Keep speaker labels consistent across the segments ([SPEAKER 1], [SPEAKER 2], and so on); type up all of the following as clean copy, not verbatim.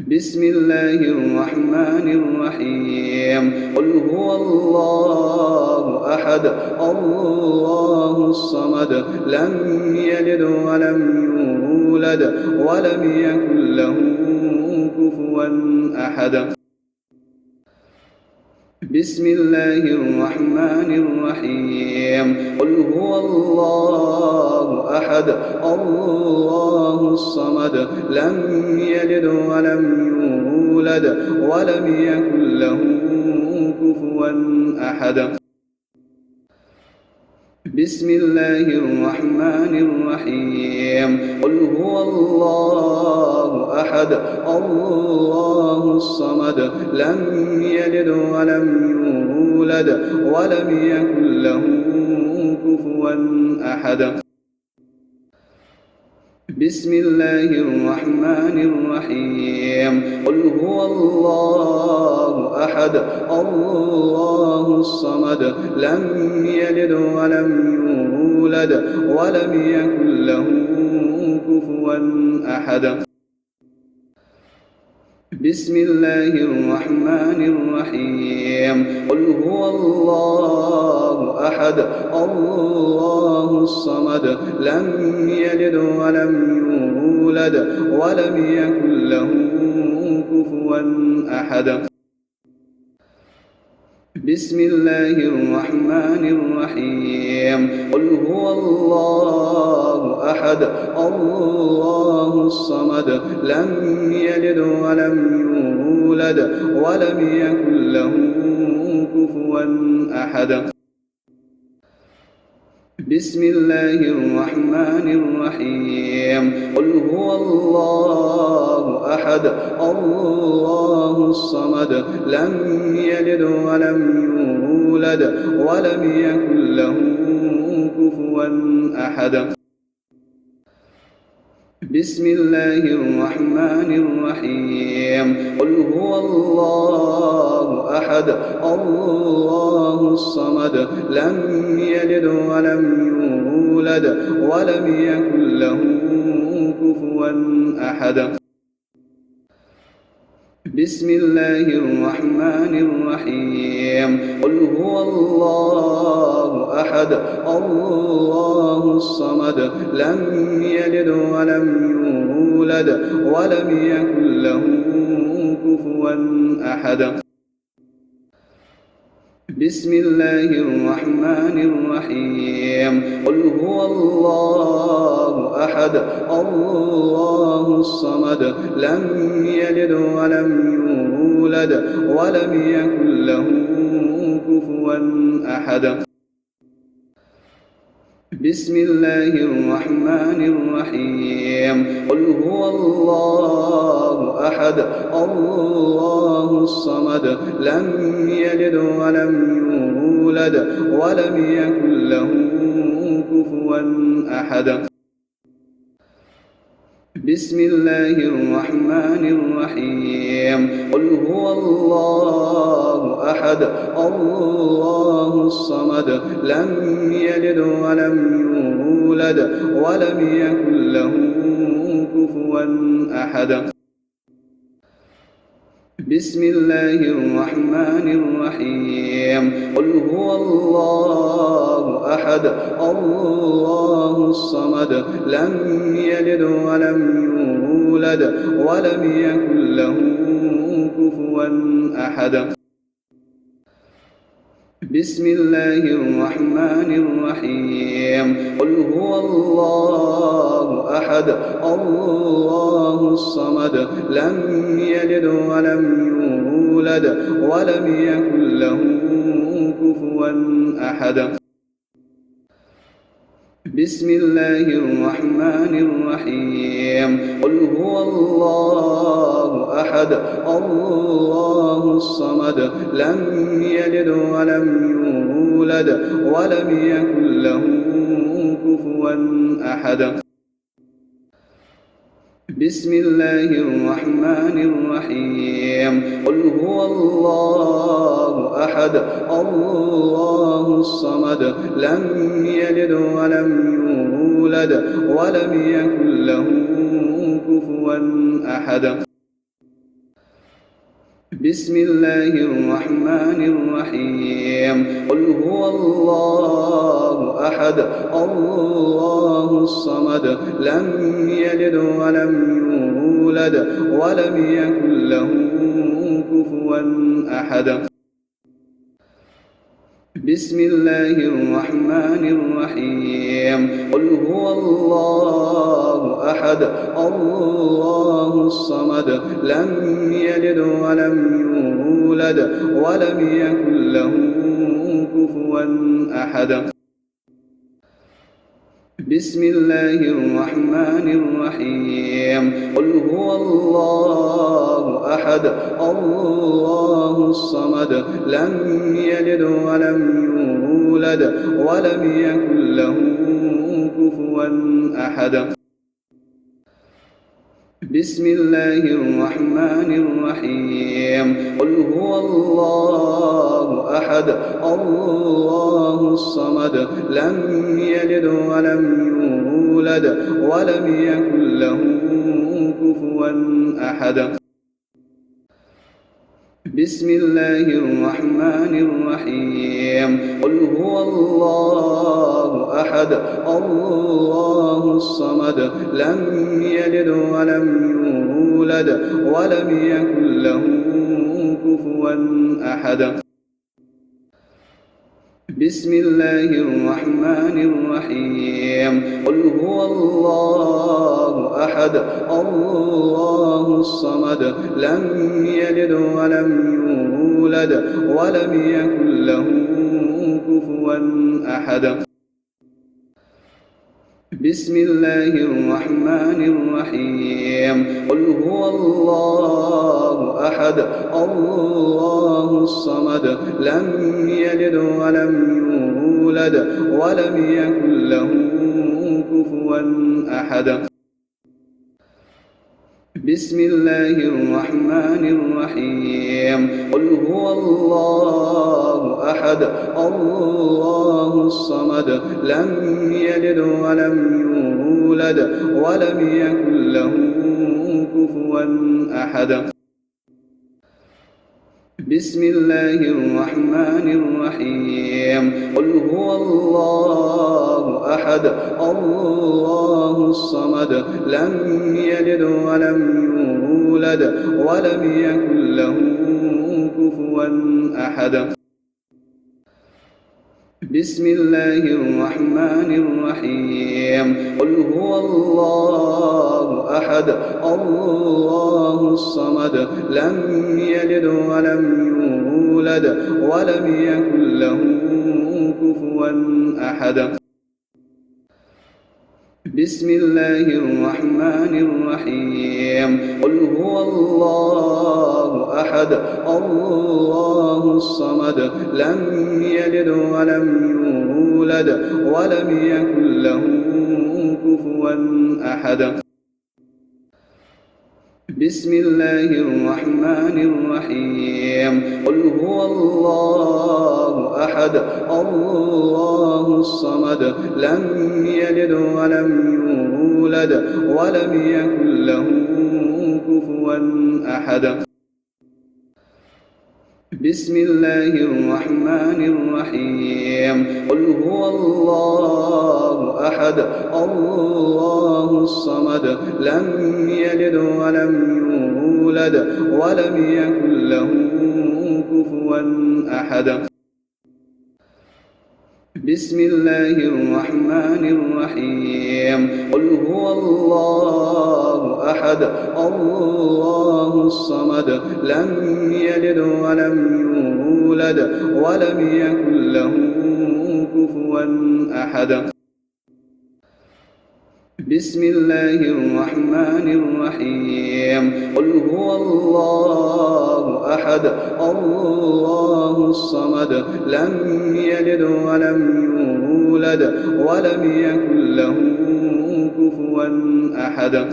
[SPEAKER 1] بسم الله الرحمن الرحيم قل هو الله أحد الله الصمد لم يلد ولم يولد ولم يكن له كفوا أحد بسم الله الرحمن الرحيم قل هو الله أحد الله الصمد لم يلد ولم يولد ولم يكن له كفوا أحد بسم الله الرحمن الرحيم قل هو الله أحد الله الصمد لم يلد ولم يولد ولم يكن له كفوا أحد بسم الله الرحمن الرحيم قل هو الله أحد الله الصمد لم يلد ولم يولد ولم يكن له كفوا أحد بسم الله الرحمن الرحيم قل هو الله أحد الله الصمد لم يلد ولم يولد ولم يكن له كفوا أحد بسم الله الرحمن الرحيم قل هو الله أحد الله الصمد لم يلد ولم يولد ولم يكن له كفوا أحد بسم الله الرحمن الرحيم قل هو الله أحد الله الصمد لم يلد ولم يولد ولم يكن له كفوا أحد بسم الله الرحمن الرحيم قل هو الله أحد الله الصمد لم يلد ولم يولد ولم يكن له كفوا أحد بسم الله الرحمن الرحيم قل هو الله أحد الله الصمد لم يلد ولم يولد ولم يكن له كفوا أحد بسم الله الرحمن الرحيم قل هو الله أحد الله الصمد لم يلد ولم يولد ولم يكن له كفوا أحد بسم الله الرحمن الرحيم قل هو الله أحد الله الصمد لم يلد ولم يولد ولم يكن له كفوا أحد بسم الله الرحمن الرحيم قل هو الله أحد الله الصمد لم يلد ولم يولد ولم يكن له كفوا أحد بسم الله الرحمن الرحيم قل هو الله أحد الله الصمد لم يلد ولم يولد ولم يكن له كفوا أحد بسم الله الرحمن الرحيم قل هو الله أحد الله الصمد لم يلد ولم يولد ولم يكن له كفوا أحد بسم الله الرحمن الرحيم قل هو الله أحد الله الصمد لم يلد ولم يولد ولم يكن له كفوا أحد بسم الله الرحمن الرحيم قل هو الله أحد الله الصمد لم يلد ولم يولد ولم يكن له كفوا أحد بسم الله الرحمن الرحيم قل هو الله أحد الله الصمد لم يلد ولم يولد ولم يكن له كفوا أحد بسم الله الرحمن الرحيم قل هو الله أحد الله الصمد لم يلد ولم يولد ولم يكن له كفوا أحد بسم الله الرحمن الرحيم قل هو الله أحد الله الصمد لم يلد ولم يولد ولم يكن له كفوا أحد بسم الله الرحمن الرحيم قل هو الله أحد الله الصمد لم يلد ولم يولد ولم يكن له كفوا أحد بسم الله الرحمن الرحيم قل هو الله أحد الله الصمد لم يلد ولم يولد ولم يكن له كفوا أحد بسم الله الرحمن الرحيم قل هو الله أحد الله الصمد لم يلد ولم يولد ولم يكن له كفوا أحد بسم الله الرحمن الرحيم قل هو الله أحد الله الصمد لم يلد ولم يولد ولم يكن له كفوا أحد بسم الله الرحمن الرحيم قل هو الله أحد الله الصمد لم يلد ولم يولد ولم يكن له كفوا أحد بسم الله الرحمن الرحيم قل هو الله أحد الله الصمد لم يلد ولم يولد ولم يكن له كفوا أحد بسم الله الرحمن الرحيم قل هو الله أحد الله الصمد لم يلد ولم يولد ولم يكن له كفوا أحد بسم الله الرحمن الرحيم قل هو الله أحد الله الصمد لم يلد ولم يولد ولم يكن له كفوا أحد بسم الله الرحمن الرحيم قل هو الله أحد الله الصمد لم يلد ولم يولد ولم يكن له كفوا أحد بسم الله الرحمن الرحيم قل هو الله أحد الله الصمد لم يلد ولم يولد ولم يكن له كفوا أحد بسم الله الرحمن الرحيم قل هو الله أحد الله الصمد لم يلد ولم يولد ولم يكن له كفوا أحد بسم الله الرحمن الرحيم قل هو الله أحد الله الصمد لم يلد ولم يولد ولم يكن له كفوا أحد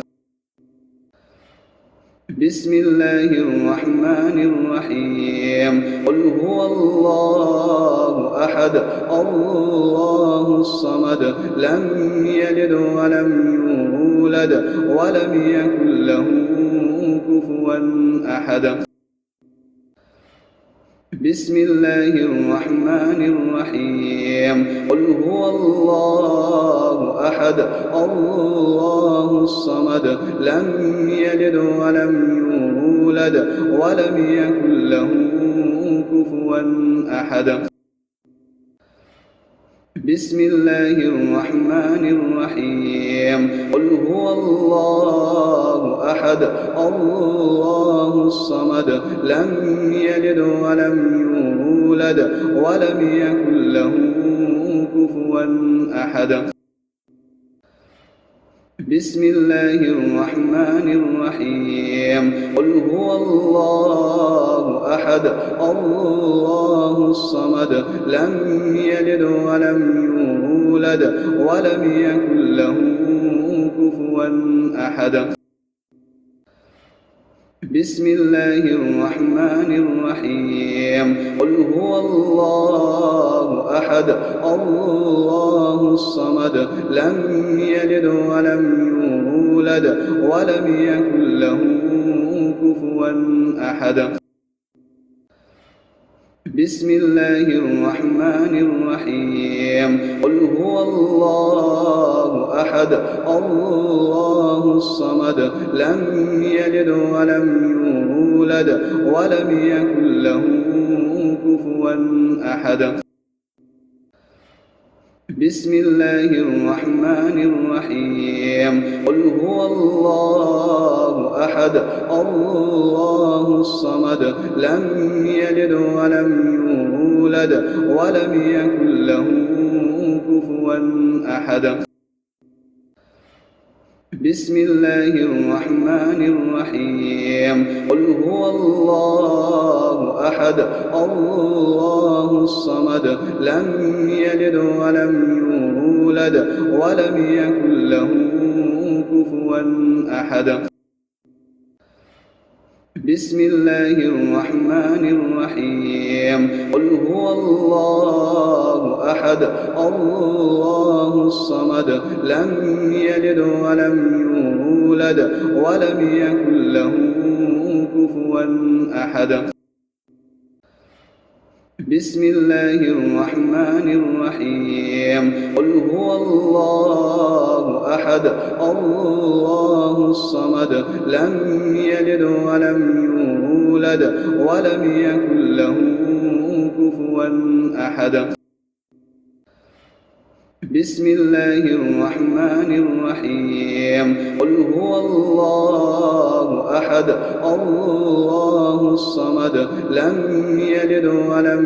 [SPEAKER 1] بسم الله الرحمن الرحيم قل هو الله أحد الله الصمد لم يلد ولم يولد ولم يكن له كفوا أحد بسم الله الرحمن الرحيم قل هو الله أحد الله الصمد لم يلد ولم يولد ولم يكن له كفوا أحد بسم الله الرحمن الرحيم قل هو الله أحد الله الصمد لم يلد ولم يولد ولم يكن له كفوا أحد بسم الله الرحمن الرحيم قل هو الله أحد الله الصمد لم يلد ولم يولد ولم يكن له كفوا أحد بسم الله الرحمن الرحيم قل هو الله أحد الله الصمد لم يلد ولم يولد ولم يكن له كفوا أحد بسم الله الرحمن الرحيم قل هو الله أحد الله الصمد لم يلد ولم يولد ولم يكن له كفوا أحد بسم الله الرحمن الرحيم قل هو الله أحد الله الصمد لم يلد ولم يولد ولم يكن له كفوا أحد بسم الله الرحمن الرحيم قل هو الله أحد الله الصمد لم يلد ولم يولد ولم يكن له كفوا أحد بسم الله الرحمن الرحيم قل هو الله أحد الله الصمد لم يلد ولم يولد ولم يكن له كفوا أحد بسم الله الرحمن الرحيم قل هو الله أحد الله الصمد لم يلد ولم يولد ولم يكن له كفوا أحد بسم الله الرحمن الرحيم قل هو الله أحد الله الصمد لم يلد ولم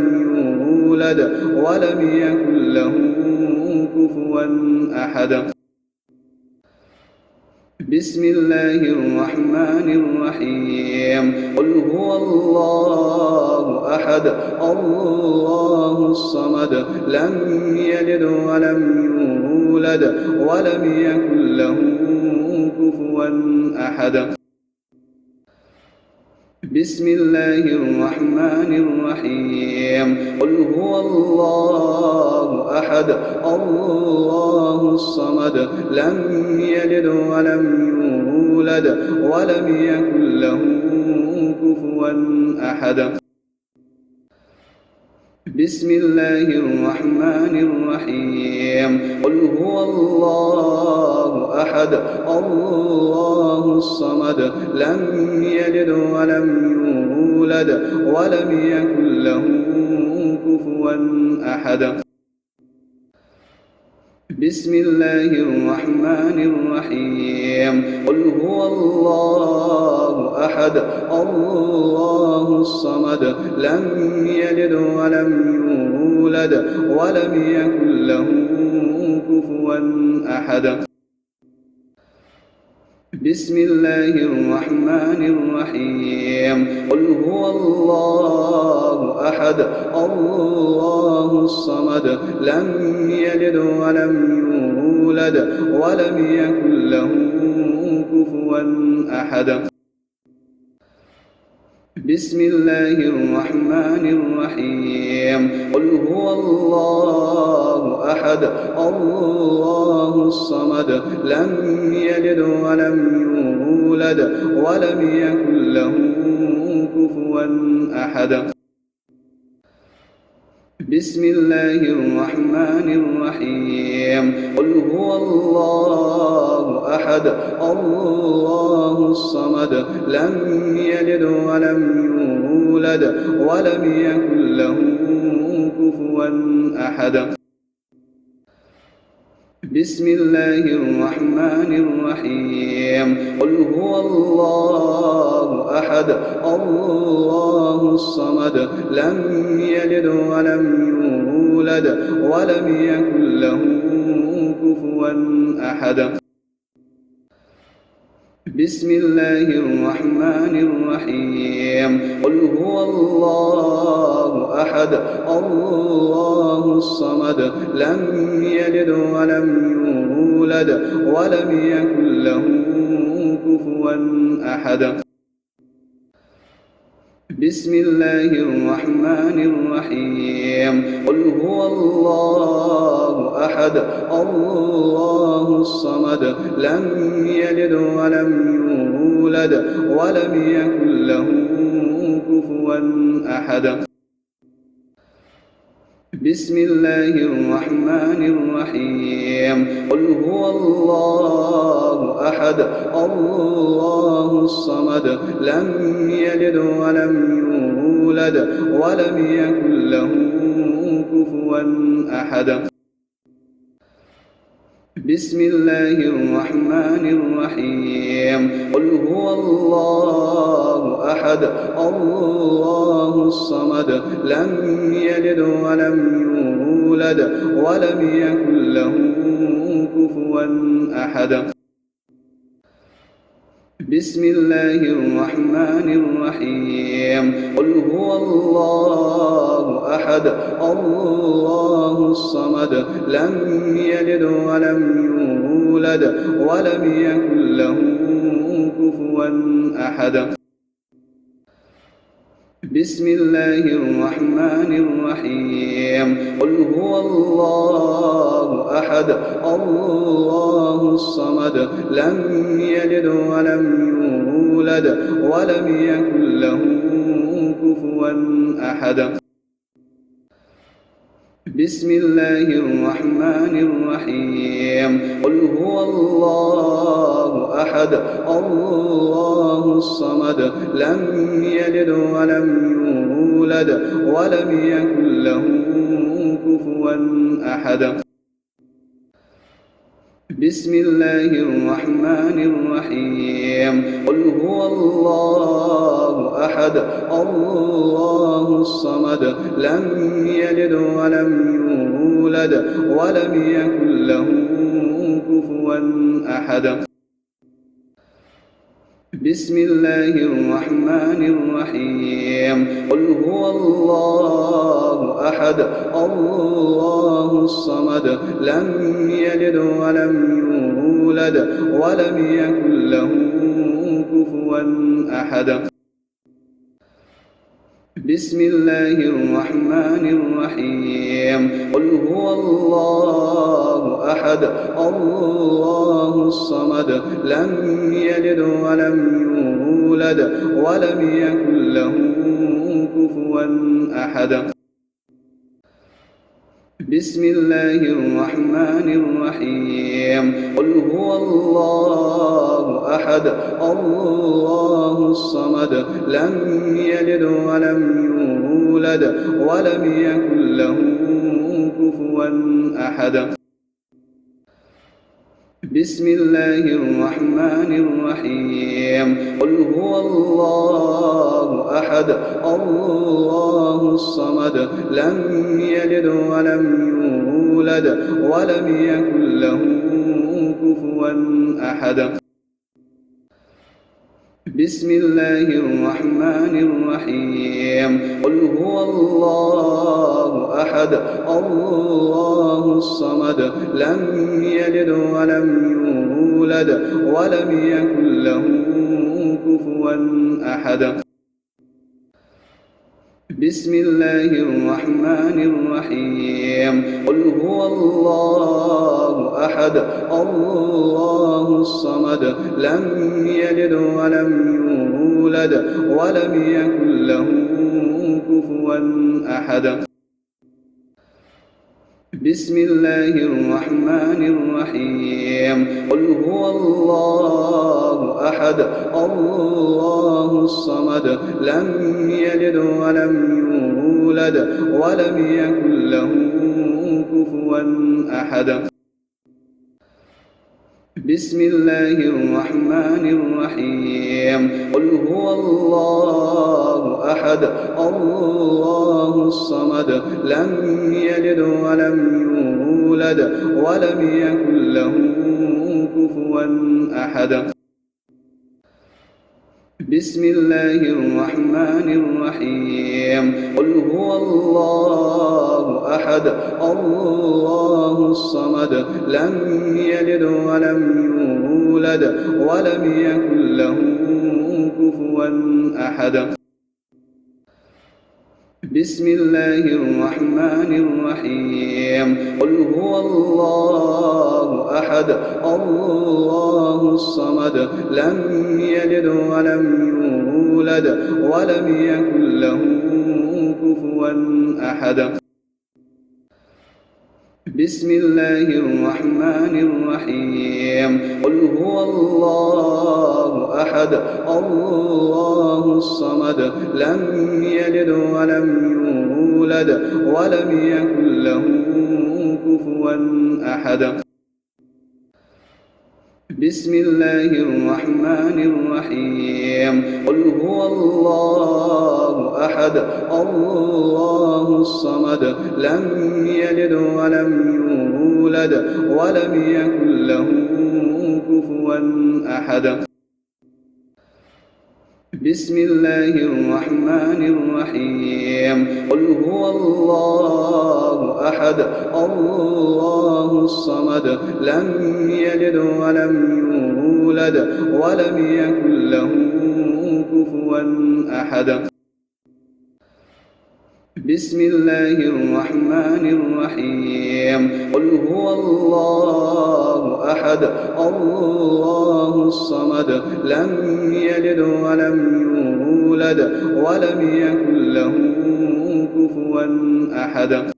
[SPEAKER 1] يولد ولم يكن له كفوا أحد بسم الله الرحمن الرحيم قل هو الله أحد الله الصمد لم يلد ولم يولد ولم يكن له كفوا أحد بسم الله الرحمن الرحيم قل هو الله أحد الله الصمد لم يلد ولم يولد ولم يكن له كفوا أحد بسم الله الرحمن الرحيم قل هو الله أحد الله الصمد لم يلد ولم يولد ولم يكن له كفوا أحد بسم الله الرحمن الرحيم قل هو الله أحد الله الصمد لم يلد ولم يولد ولم يكن له كفوا أحد بسم الله الرحمن الرحيم قل هو الله أحد الله الصمد لم يلد ولم يولد ولم يكن له كفوا أحد بسم الله الرحمن الرحيم قل هو الله أحد الله الصمد لم يلد ولم يولد ولم يكن له كفوا أحد بسم الله الرحمن الرحيم قل هو الله أحد الله الصمد لم يلد ولم يولد ولم يكن له كفوا أحد بسم الله الرحمن الرحيم قل هو الله أحد الله الصمد لم يلد ولم يولد ولم يكن له كفوا أحد بسم الله الرحمن الرحيم قل هو الله أحد الله الصمد لم يلد ولم يولد ولم يكن له كفوا أحد بسم الله الرحمن الرحيم قل هو الله أحد الله الصمد لم يلد ولم يولد ولم يكن له كفوا أحد بسم الله الرحمن الرحيم قل هو الله أحد الله الصمد لم يلد ولم يولد ولم يكن له كفوا أحد بسم الله الرحمن الرحيم قل هو الله أحد الله الصمد لم يلد ولم يولد ولم يكن له كفوا أحد بسم الله الرحمن الرحيم قل هو الله أحد الله الصمد لم يلد ولم يولد ولم يكن له كفوا أحد بسم الله الرحمن الرحيم قل هو الله أحد الله الصمد لم يلد ولم يولد ولم يكن له كفوا أحد بسم الله الرحمن الرحيم قل هو الله أحد الله الصمد لم يلد ولم يولد ولم يكن له كفوا أحد بسم الله الرحمن الرحيم قل هو الله أحد الله الصمد لم يلد ولم يولد ولم يكن له كفوا أحد بسم الله الرحمن الرحيم قل هو الله أحد الله الصمد لم يلد ولم يولد ولم يكن له كفوا أحد بسم الله الرحمن الرحيم قل هو الله أحد الله الصمد لم يلد ولم يولد ولم يكن له كفوا أحد بسم الله الرحمن الرحيم قل هو الله أحد الله الصمد لم يلد ولم يولد ولم يكن له كفوا أحد بسم الله الرحمن الرحيم قل هو الله أحد الله الصمد لم يلد ولم يولد ولم يكن له كفوا أحد بسم الله الرحمن الرحيم قل هو الله أحد الله الصمد لم يلد ولم يولد ولم يكن له كفوا أحد بسم الله الرحمن الرحيم قل هو الله أحد الله الصمد لم يلد ولم يولد ولم يكن له كفوا أحد بسم الله الرحمن الرحيم قل هو الله أحد الله الصمد لم يلد ولم يولد ولم يكن له كفوا أحد بسم الله الرحمن الرحيم قل هو الله أحد الله الصمد لم يلد ولم يولد ولم يكن له كفوا أحد بسم الله الرحمن الرحيم قل هو الله أحد الله الصمد لم يلد ولم يولد ولم يكن له كفوا أحد بسم الله الرحمن الرحيم قل هو الله أحد الله الصمد لم يلد ولم يولد ولم يكن له كفوا أحد بسم الله الرحمن الرحيم قل هو الله أحد الله الصمد لم يلد ولم يولد ولم يكن له كفوا أحد بسم الله الرحمن الرحيم قل هو الله أحد الله الصمد لم يلد ولم يولد ولم يكن له كفوا أحد بسم الله الرحمن الرحيم قل هو الله أحد الله الصمد لم يلد ولم يولد ولم يكن له كفوا أحد بسم الله الرحمن الرحيم قل هو الله أحد الله الصمد لم يلد ولم يولد ولم يكن له كفوا أحد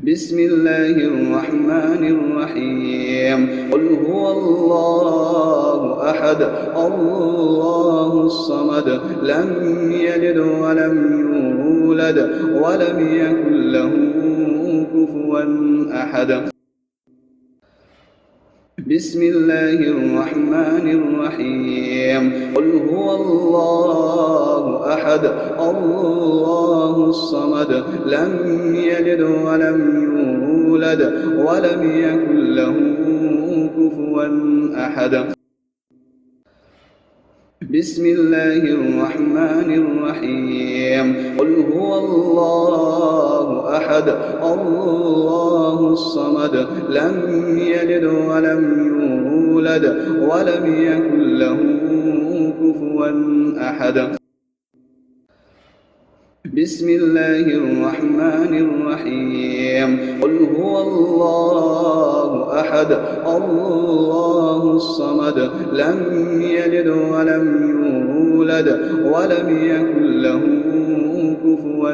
[SPEAKER 1] بسم الله الرحمن الرحيم قل هو الله أحد الله الصمد لم يلد ولم يولد ولم يكن له كفوا أحد بسم الله الرحمن الرحيم قل هو الله أحد الله الصمد لم يلد ولم يولد ولم يكن له كفوا أحد بسم الله الرحمن الرحيم قل هو الله أحد الله الصمد لم يلد ولم يولد ولم يكن له كفوا أحد بسم الله الرحمن الرحيم قل هو الله أحد الله الصمد لم يلد ولم يولد ولم يكن له كفوا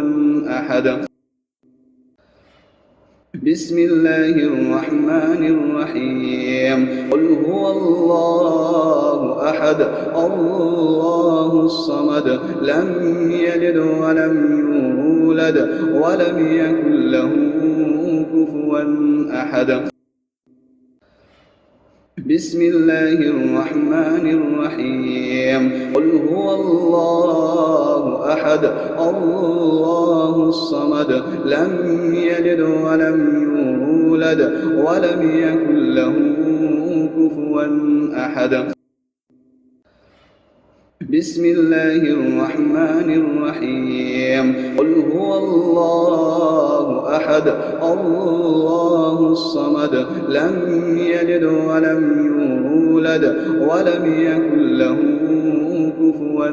[SPEAKER 1] أحد بسم الله الرحمن الرحيم قل هو الله أحد الله الصمد لم يلد ولم يولد ولم يكن له كفوا أحد بسم الله الرحمن الرحيم قل هو الله أحد الله الصمد لم يلد ولم يولد ولم يكن له كفوا أحد بسم الله الرحمن الرحيم قل هو الله أحد الله الصمد لم يلد ولم يولد ولم يكن له كفوا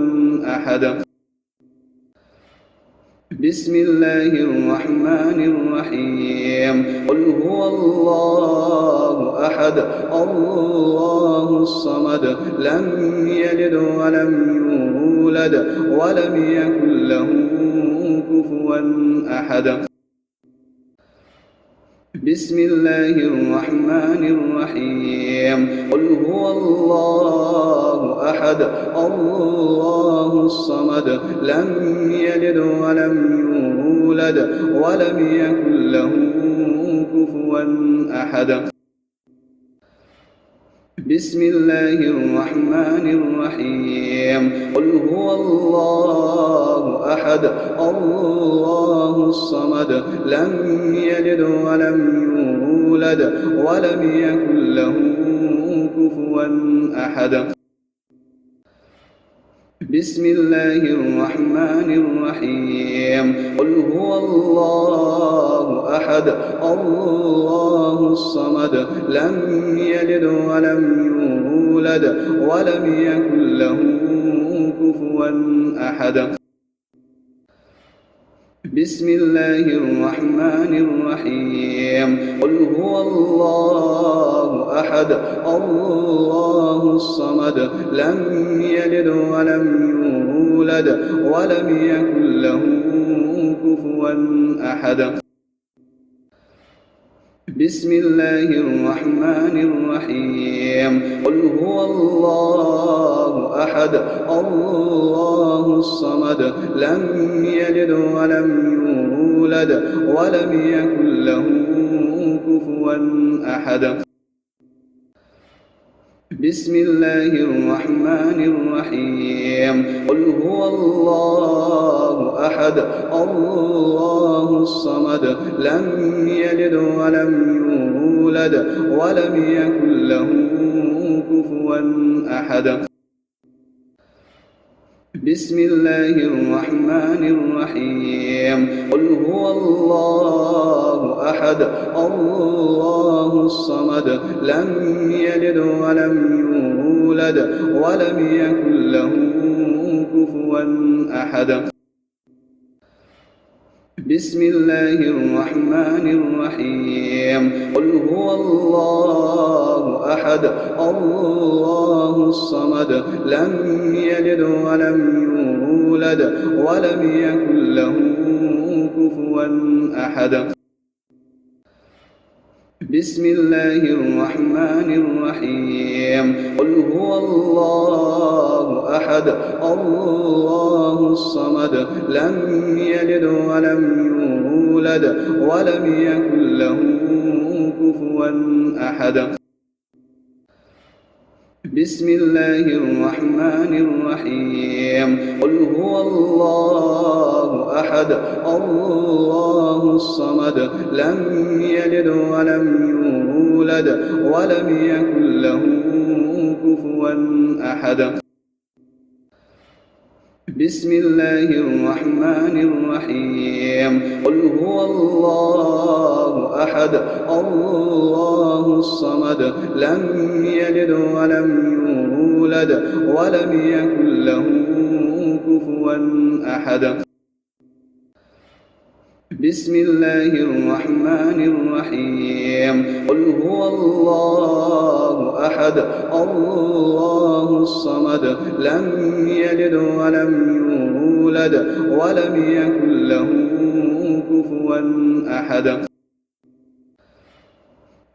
[SPEAKER 1] أحد بسم الله الرحمن الرحيم قل هو الله أحد الله الصمد لم يلد ولم يولد ولم يكن له كفوا أحد بسم الله الرحمن الرحيم قل هو الله أحد الله الصمد لم يلد ولم يولد ولم يكن له كفوا أحد بسم الله الرحمن الرحيم قل هو الله أحد الله الصمد لم يلد ولم يولد ولم يكن له كفوا أحد بسم الله الرحمن الرحيم قل هو الله أحد الله الصمد لم يلد ولم يولد ولم يكن له كفوا أحد بسم الله الرحمن الرحيم قل هو الله أحد الله الصمد لم يلد ولم يولد ولم يكن له كفوا أحد بسم الله الرحمن الرحيم قل هو الله أحد الله الصمد لم يلد ولم يولد ولم يكن له كفوا أحد بسم الله الرحمن الرحيم قل هو الله أحد الله الصمد لم يلد ولم يولد ولم يكن له كفوا أحد بسم الله الرحمن الرحيم قل هو الله أحد الله الصمد لم يلد ولم يولد ولم يكن له كفوا أحد بسم الله الرحمن الرحيم قل هو الله أحد الله الصمد لم يلد ولم يولد ولم يكن له كفوا أحد بسم الله الرحمن الرحيم قل هو الله أحد الله الصمد لم يلد ولم يولد ولم يكن له كفوا أحد بسم الله الرحمن الرحيم قل هو الله أحد الله الصمد لم يلد ولم يولد ولم يكن له كفوا أحد بسم الله الرحمن الرحيم قل هو الله أحد الله الصمد لم يلد ولم يولد ولم يكن له كفوا أحد بسم الله الرحمن الرحيم قل هو الله أحد الله الصمد لم يلد ولم يولد ولم يكن له كفوا أحد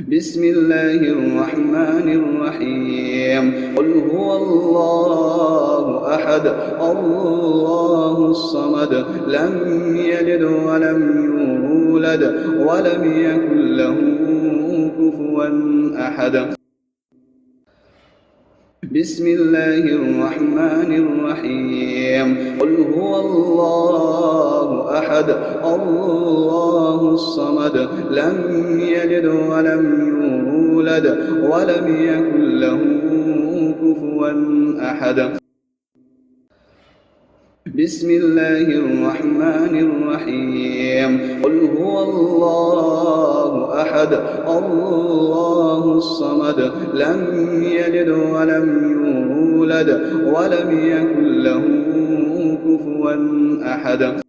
[SPEAKER 1] بسم الله الرحمن الرحيم قل هو الله أحد الله الصمد لم يلد ولم يولد ولم يكن له كفوا أحد بسم الله الرحمن الرحيم قل هو الله أحد الله الصمد لم يلد ولم يولد ولم يكن له كفوا أحد بسم الله الرحمن الرحيم قل هو الله أحد الله الصمد لم يلد ولم يولد ولم يكن له كفوا أحد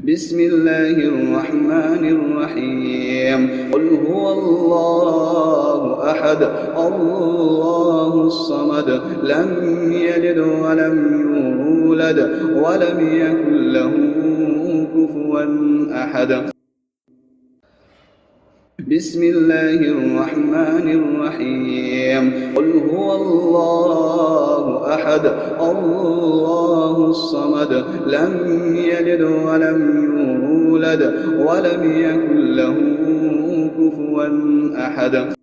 [SPEAKER 1] بسم الله الرحمن الرحيم قل هو الله أحد الله الصمد لم يلد ولم يولد ولم يكن له كفوا أحد بسم الله الرحمن الرحيم قل هو الله أحد الله الصمد لم يلد ولم يولد ولم يكن له كفوا أحد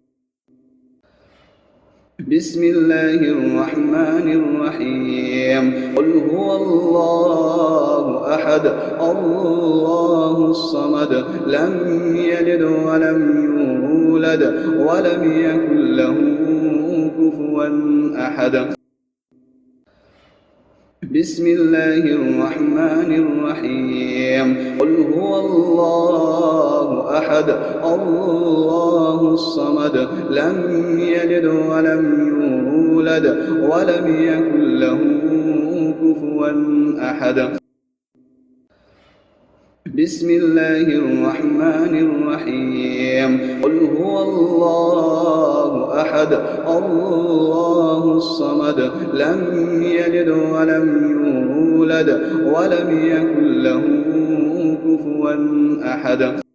[SPEAKER 1] بسم الله الرحمن الرحيم قل هو الله أحد الله الصمد لم يلد ولم يولد ولم يكن له كفوا أحد بسم الله الرحمن الرحيم قل هو الله أحد الله الصمد لم يلد ولم يولد ولم يكن له كفوا أحد بسم الله الرحمن الرحيم قل هو الله أحد الله الصمد لم يلد ولم يولد ولم يكن له كفوا أحد